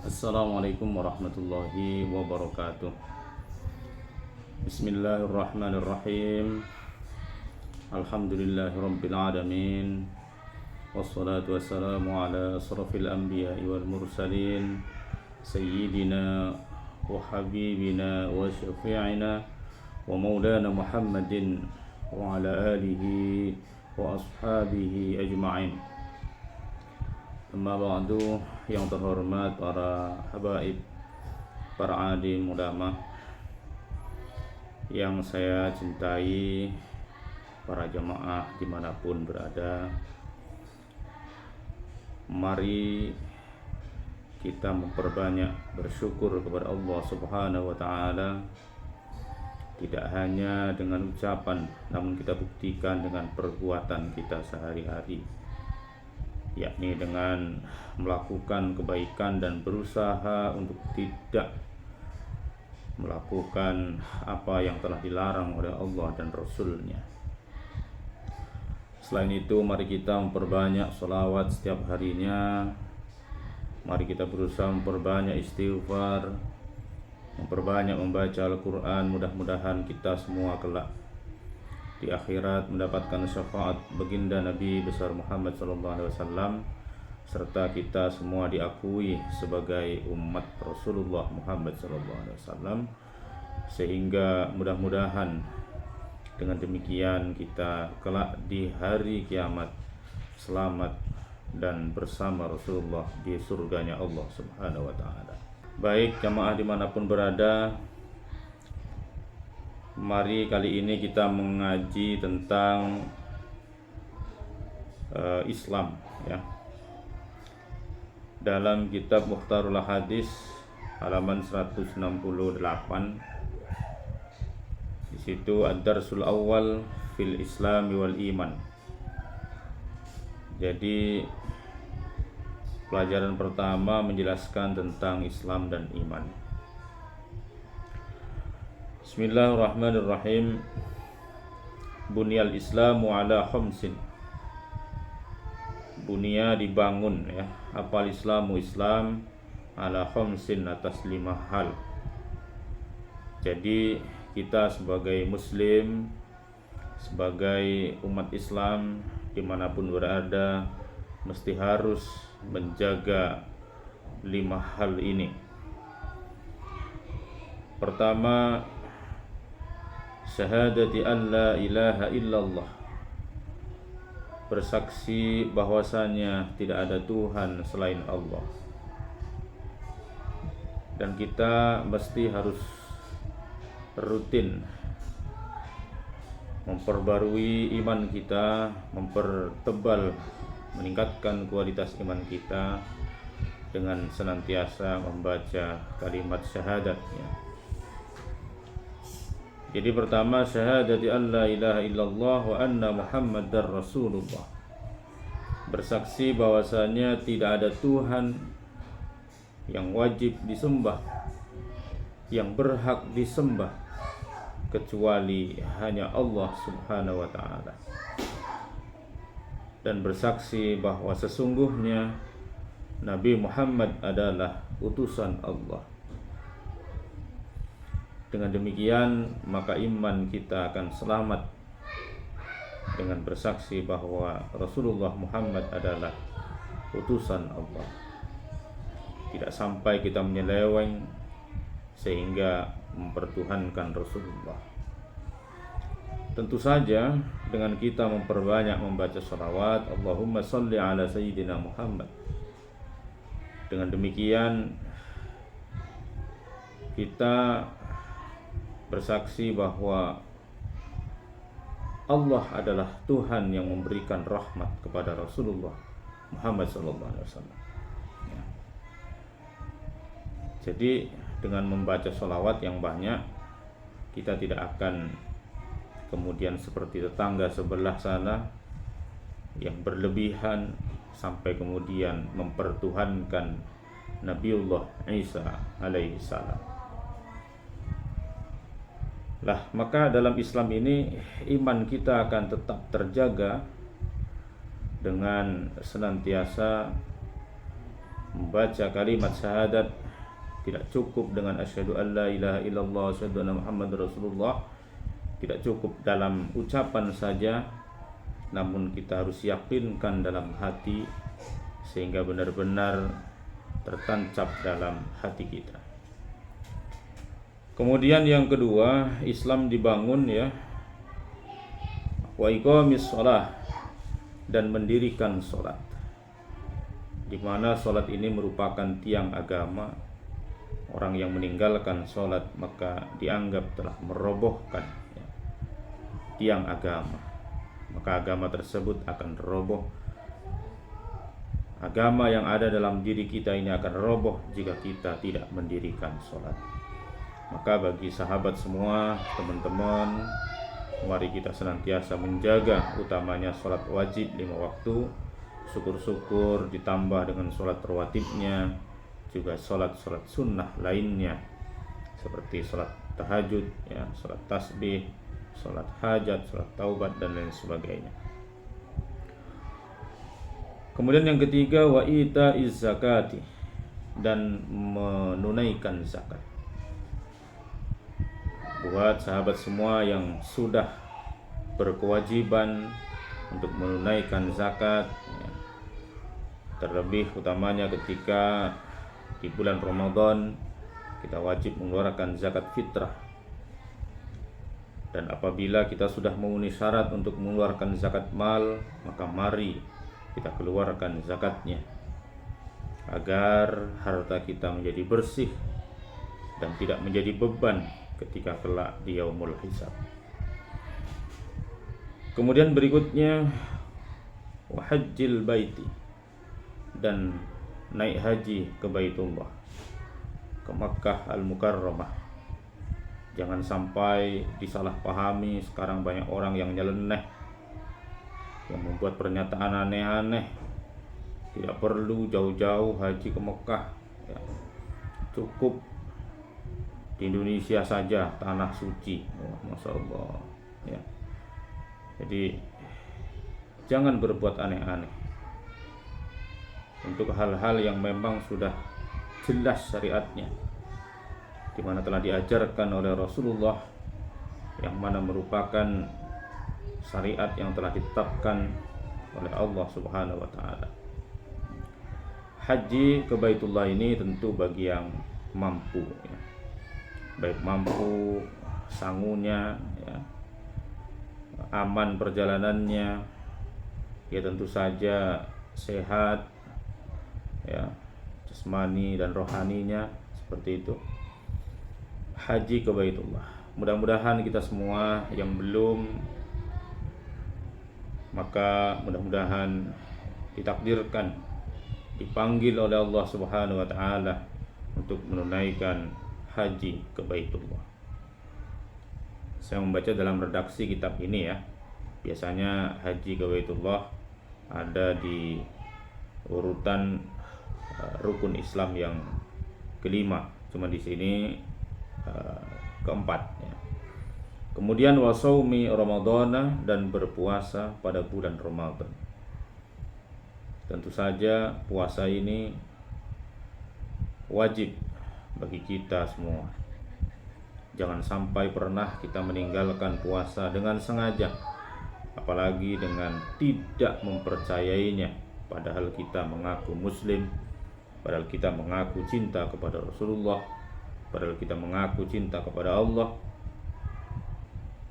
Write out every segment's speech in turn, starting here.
Assalamualaikum warahmatullahi wabarakatuh. Bismillahirrahmanirrahim. Alhamdulillahirabbil alamin. Wassalatu wassalamu ala asrafil anbiya'i wal mursalin sayyidina wa habibina wa syafi'ina wa maulana Muhammadin wa ala alihi wa ashabihi ajma'in. Amma ba'du, yang terhormat para habaib, para alim ulama yang saya cintai, para jamaah dimanapun berada, mari kita memperbanyak bersyukur kepada Allah Subhanahu wa Ta'ala, tidak hanya dengan ucapan, namun kita buktikan dengan perbuatan kita sehari-hari, yakni dengan melakukan kebaikan dan berusaha untuk tidak melakukan apa yang telah dilarang oleh Allah dan Rasul-Nya. Selain itu, mari kita memperbanyak sholawat setiap harinya. Mari kita berusaha memperbanyak istighfar, memperbanyak membaca Al-Quran. Mudah-mudahan kita semua kelak di akhirat mendapatkan syafaat baginda Nabi besar Muhammad SAW, serta kita semua diakui sebagai umat Rasulullah Muhammad SAW, sehingga mudah-mudahan dengan demikian kita kelak di hari kiamat selamat dan bersama Rasulullah di surganya Allah Subhanahu wa Ta'ala. Baik jamaah dimanapun berada, mari kali ini kita mengaji tentang Islam, ya. Dalam kitab Mukhtarul Hadis halaman 168, di situ ad-darsul awal fil Islam wal iman. Jadi pelajaran pertama menjelaskan tentang Islam dan iman. Bismillahirrahmanirrahim. Bunyal Islamu ala khamsin. Bunya dibangun, ya. Apal Islamu Islam ala khamsin, atas 5 hal. Jadi kita sebagai muslim, sebagai umat Islam dimanapun berada, mesti harus menjaga 5 hal ini. Pertama, syahadati an la ilaha illallah, bersaksi bahwasanya tidak ada Tuhan selain Allah. Dan kita mesti harus rutin memperbarui iman kita, mempertebal, meningkatkan kualitas iman kita dengan senantiasa membaca kalimat syahadat, ya. Jadi pertama, syahadati an la ilaha illallah wa anna Muhammadar Rasulullah, bersaksi bahwasanya tidak ada Tuhan yang wajib disembah, yang berhak disembah, kecuali hanya Allah Subhanahu wa Ta'ala, dan bersaksi bahwa sesungguhnya Nabi Muhammad adalah utusan Allah. Dengan demikian, maka iman kita akan selamat dengan bersaksi bahwa Rasulullah Muhammad adalah utusan Allah. Tidak sampai kita menyeleweng sehingga mempertuhankan Rasulullah. Tentu saja dengan kita memperbanyak membaca sholawat, Allahumma sholli ala sayyidina Muhammad. Dengan demikian kita bersaksi bahwa Allah adalah Tuhan yang memberikan rahmat kepada Rasulullah Muhammad SAW. Ya. Jadi dengan membaca sholawat yang banyak, kita tidak akan kemudian seperti tetangga sebelah sana yang berlebihan sampai kemudian mempertuhankan Nabiullah Isa alaihi salam. Lah, maka dalam Islam ini iman kita akan tetap terjaga dengan senantiasa membaca kalimat syahadat, tidak cukup dengan asyhadu an la ilaha illallah asyhadu anna muhammadar rasulullah, tidak cukup dalam ucapan saja, namun kita harus yakinkan dalam hati sehingga benar-benar tertancap dalam hati kita. Kemudian yang kedua, Islam dibangun ya, wa iqamis shalah, dan mendirikan salat, di mana salat ini merupakan tiang agama. Orang yang meninggalkan salat maka dianggap telah merobohkan ya, tiang agama, maka agama tersebut akan roboh. Agama yang ada dalam diri kita ini akan roboh jika kita tidak mendirikan salat. Maka bagi sahabat semua, teman-teman, mari kita senantiasa menjaga, utamanya salat wajib 5 waktu, syukur-syukur ditambah dengan salat rawatibnya, juga salat-salat sunnah lainnya seperti salat tahajud ya, salat tasbih, salat hajat, salat taubat dan lain sebagainya. Kemudian yang ketiga, wa itaiz zakati, dan menunaikan zakat. Buat sahabat semua yang sudah berkewajiban untuk menunaikan zakat ya, terlebih utamanya ketika di bulan Ramadan kita wajib mengeluarkan zakat fitrah. Dan apabila kita sudah memenuhi syarat untuk mengeluarkan zakat mal, maka mari kita keluarkan zakatnya agar harta kita menjadi bersih dan tidak menjadi beban ketika kelak di yaumul hisab. Kemudian berikutnya, wa hajjil baiti, dan naik haji ke Baitullah, ke Makkah Al-Mukarramah. Jangan sampai disalahpahami. Sekarang banyak orang yang nyeleneh, yang membuat pernyataan aneh-aneh. Tidak perlu jauh-jauh haji ke Mekah ya. Cukup di Indonesia saja, tanah suci. Masya Allah ya. Jadi jangan berbuat aneh-aneh untuk hal-hal yang memang sudah jelas syariatnya, di mana telah diajarkan oleh Rasulullah, yang mana merupakan syariat yang telah ditetapkan oleh Allah Subhanahu wa taala. Haji ke Baitullah ini tentu bagi yang mampu ya. Baik mampu sangunya ya, aman perjalanannya ya, tentu saja sehat ya, jasmani dan rohaninya, seperti itu. Haji ke Baitullah. Mudah-mudahan kita semua yang belum, maka mudah-mudahan ditakdirkan dipanggil oleh Allah Subhanahu wa taala untuk menunaikan haji ke Baitullah. Saya membaca dalam redaksi kitab ini ya. Biasanya haji ke Baitullah ada di urutan rukun Islam yang kelima, cuma di sini keempat ya. Kemudian wasaumi Ramadana, dan berpuasa pada bulan Ramadan. Tentu saja puasa ini wajib bagi kita semua. Jangan sampai pernah kita meninggalkan puasa dengan sengaja, apalagi dengan tidak mempercayainya, padahal kita mengaku muslim, padahal kita mengaku cinta kepada Rasulullah, padahal kita mengaku cinta kepada Allah,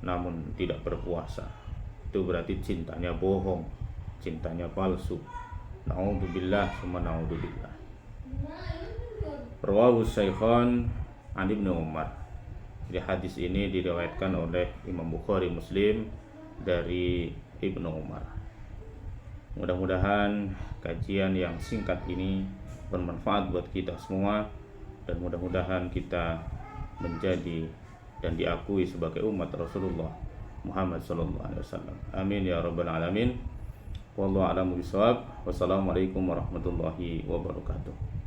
namun tidak berpuasa. Itu berarti cintanya bohong, cintanya palsu. Na'udzubillah summa na'udzubillah. Rawahu Syaikhan an Ibnu Umar. Jadi hadis ini diriwayatkan oleh Imam Bukhari Muslim dari Ibnu Umar. Mudah-mudahan kajian yang singkat ini bermanfaat buat kita semua, dan mudah-mudahan kita menjadi dan diakui sebagai umat Rasulullah Muhammad SAW. Amin ya rabbal alamin. Wallahu a'lamu bishawab. Wassalamualaikum warahmatullahi wabarakatuh.